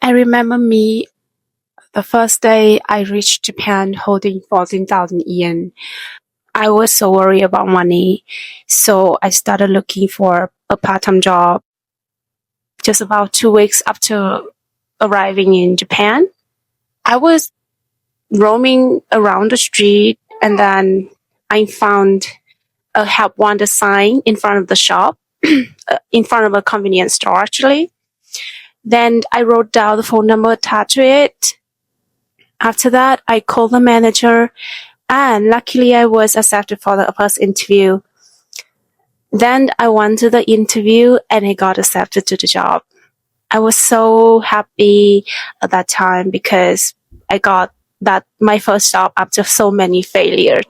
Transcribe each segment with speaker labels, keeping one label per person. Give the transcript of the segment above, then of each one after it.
Speaker 1: I remember the first day I reached Japan holding 14,000 yen. I was so worried about money, so I started looking for a part-time job just about 2 weeks after arriving in Japan. I was roaming around the street and then I found a help wanted sign in front of the shop, in front of a convenience store actually. Then I wrote down the phone number attached to it. After that, I called the manager and luckily I was accepted for the first interview. Then I went to the interview and I got accepted to the job. I was so happy at that time because I got that my first job after so many failures.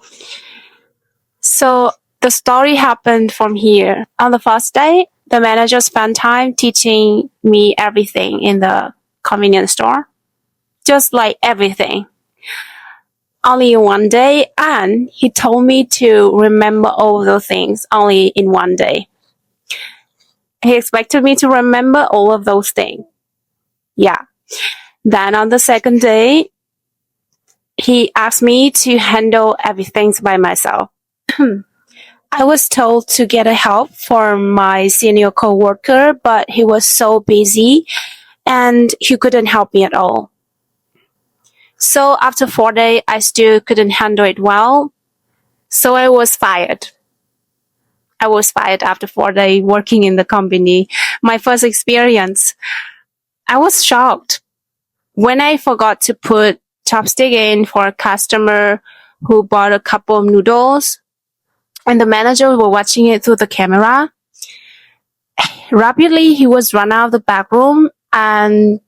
Speaker 1: So the story happened from here. On the first day, the manager spent time teaching me everything in the convenience store. Just like everything. Only in one day, and he told me to remember all those things only in one day. He expected me to remember all of those things. Yeah. Then on the second day, he asked me to handle everything by myself. I was told to get a help from my senior coworker, but he was so busy and he couldn't help me at all. So after 4 days, I still couldn't handle it well. So I was fired. I was fired after 4 days working in the company. My first experience. I was shocked when I forgot to put chopstick in for a customer who bought a couple of noodles and the manager were watching it through the camera. Rapidly, he was run out of the back room and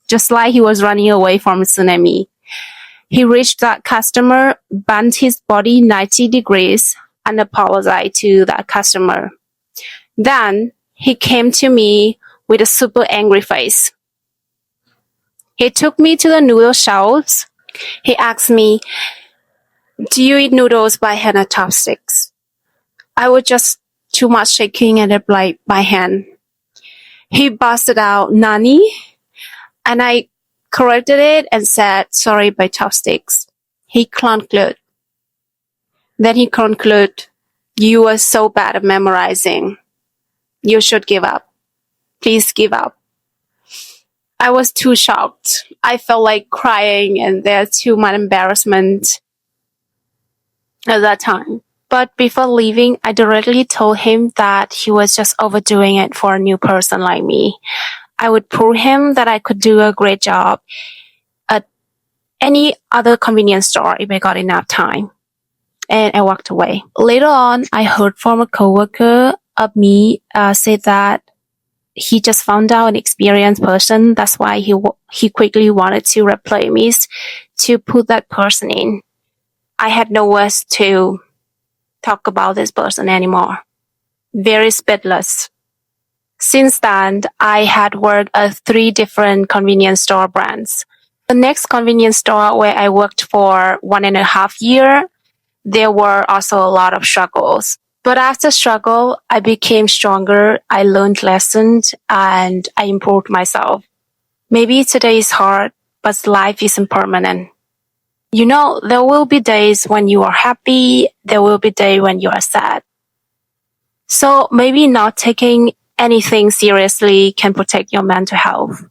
Speaker 1: just like he was running away from a tsunami. He reached that customer, bent his body 90 degrees, and apologized to that customer. Then he came to me with a super angry face. He took me to the noodle shelves. He asked me, "Do you eat noodles by hand or chopsticks?" I was just too much shaking and replied, "By hand." He busted out, "Nani?" And I corrected it and said, "Sorry, by chopsticks." He concluded. Then he concluded, "You are so bad at memorizing. You should give up. Please give up." I was too shocked. I felt like crying and there's too much embarrassment at that time. But before leaving, I directly told him that he was just overdoing it for a new person like me. I would prove him that I could do a great job at any other convenience store if I got enough time. And I walked away. Later on, I heard from a coworker of me say that he just found out an experienced person. That's why he quickly wanted to replace me to put that person in. I had no words to talk about this person anymore. Very speechless. Since then, I had worked at 3 different convenience store brands. The next convenience store where I worked for 1.5 years, there were also a lot of struggles. But after struggle, I became stronger, I learned lessons, and I improved myself. Maybe today is hard, but life isn't permanent. You know, there will be days when you are happy, there will be days when you are sad. So maybe not taking anything seriously can protect your mental health.